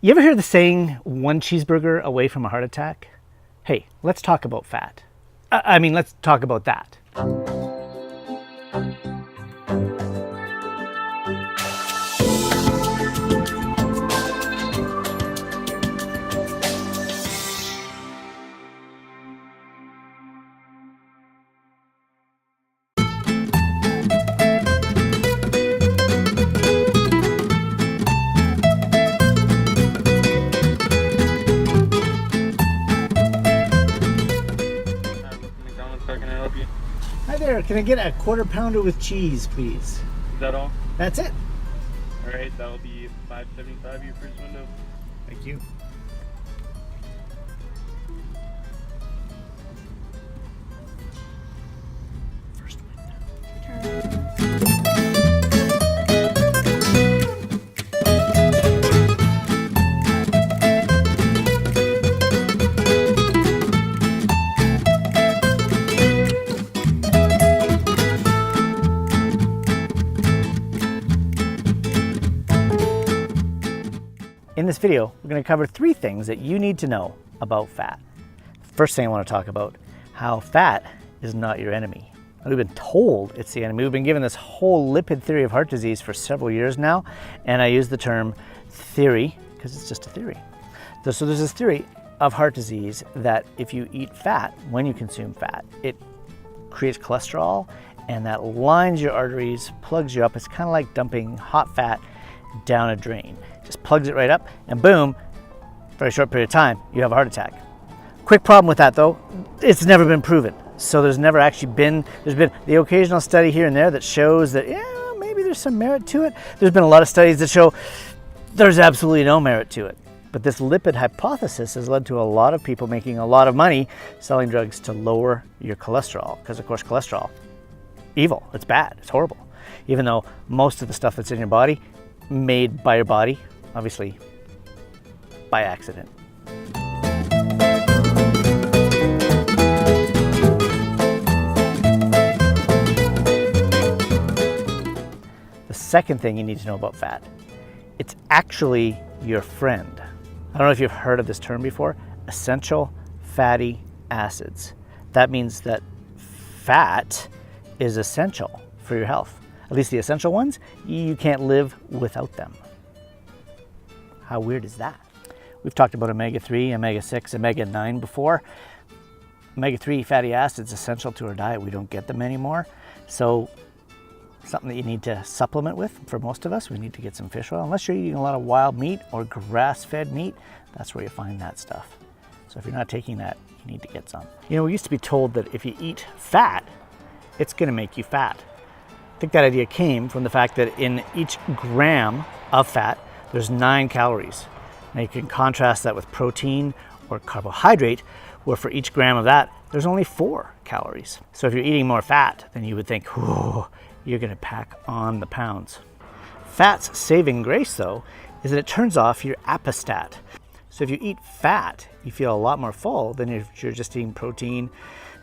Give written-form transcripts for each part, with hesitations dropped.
You ever hear the saying, one cheeseburger away from a heart attack? Hey, let's talk about fat. Let's talk about that. Hi there, can I get a quarter pounder with cheese, please? Is that all? That's it. All right, that'll be $5.75 your first window. Thank you. First window. In this video, we're going to cover 3 things that you need to know about fat. First thing I want to talk about, how fat is not your enemy. We've been told it's the enemy. We've been given this whole lipid theory of heart disease for several years now, and I use the term theory because it's just a theory. So there's this theory of heart disease that if you eat fat, when you consume fat, it creates cholesterol and that lines your arteries, plugs you up. It's kind of like dumping hot fat down a drain. Just plugs it right up and boom, very short period of time, you have a heart attack. Quick problem with that though, it's never been proven. So there's never actually been, there's been the occasional study here and there that shows that, yeah, maybe there's some merit to it. There's been a lot of studies that show there's absolutely no merit to it. But this lipid hypothesis has led to a lot of people making a lot of money selling drugs to lower your cholesterol. Because of course cholesterol, evil, it's bad, it's horrible. Even though most of the stuff that's in your body, made by your body, obviously by accident. The second thing you need to know about fat, it's actually your friend. I don't know if you've heard of this term before, essential fatty acids. That means that fat is essential for your health. At least the essential ones, you can't live without them. How weird is that? We've talked about omega-3, omega-6, omega-9 before. Omega-3 fatty acids essential to our diet. We don't get them anymore. So something that you need to supplement with for most of us, we need to get some fish oil. Unless you're eating a lot of wild meat or grass-fed meat, that's where you find that stuff. So if you're not taking that, you need to get some. You know, we used to be told that if you eat fat, it's gonna make you fat. I think that idea came from the fact that in each gram of fat, there's 9 calories. Now you can contrast that with protein or carbohydrate, where for each gram of that, there's only 4 calories. So if you're eating more fat, then you would think, whoa, you're gonna pack on the pounds. Fat's saving grace though, is that it turns off your appestat. So if you eat fat, you feel a lot more full than if you're just eating protein,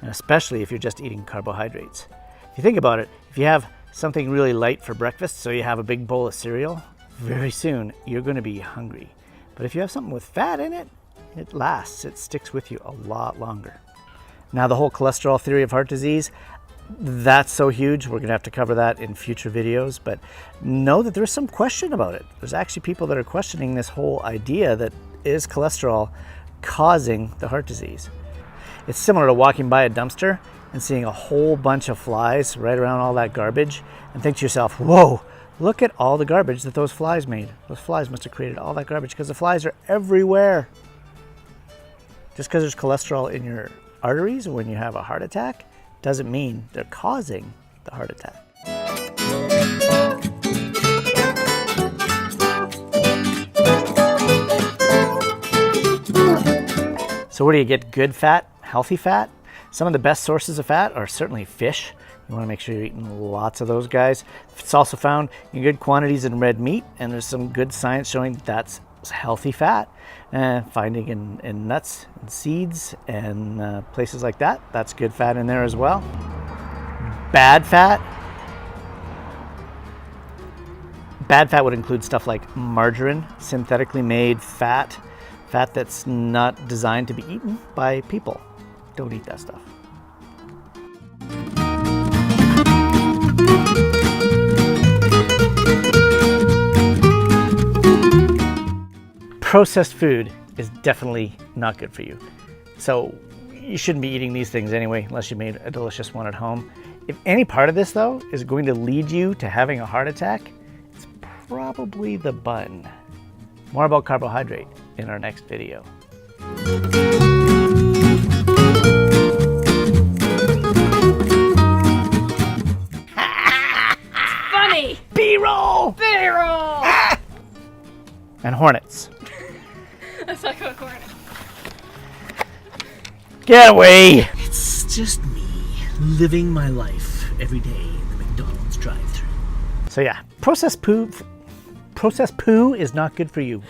and especially if you're just eating carbohydrates. If you think about it, if you have something really light for breakfast, so you have a big bowl of cereal, very soon you're going to be hungry. But if you have something with fat in it, it lasts, it sticks with you a lot longer. Now the whole cholesterol theory of heart disease, that's so huge, we're going to have to cover that in future videos, but know that there's some question about it. There's actually people that are questioning this whole idea that is cholesterol causing the heart disease. It's similar to walking by a dumpster and seeing a whole bunch of flies right around all that garbage and think to yourself, whoa, look at all the garbage that those flies made. Those flies must have created all that garbage because the flies are everywhere. Just because there's cholesterol in your arteries when you have a heart attack doesn't mean they're causing the heart attack. So where do you get good fat, healthy fat? Some of the best sources of fat are certainly fish. You want to make sure you're eating lots of those guys. It's also found in good quantities in red meat, and there's some good science showing that that's healthy fat. Finding in nuts and seeds and places like that, that's good fat in there as well. Bad fat, Bad fat would include stuff like margarine, synthetically made fat that's not designed to be eaten by people. Don't eat that stuff. Processed food is definitely not good for you. So you shouldn't be eating these things anyway, unless you made a delicious one at home. If any part of this, though, is going to lead you to having a heart attack, it's probably the bun. More about carbohydrate in our next video. Funny! B-roll! B-roll! And hornets. Let's talk about corn. Get away! It's just me living my life every day in the McDonald's drive-thru. So yeah, processed poo is not good for you.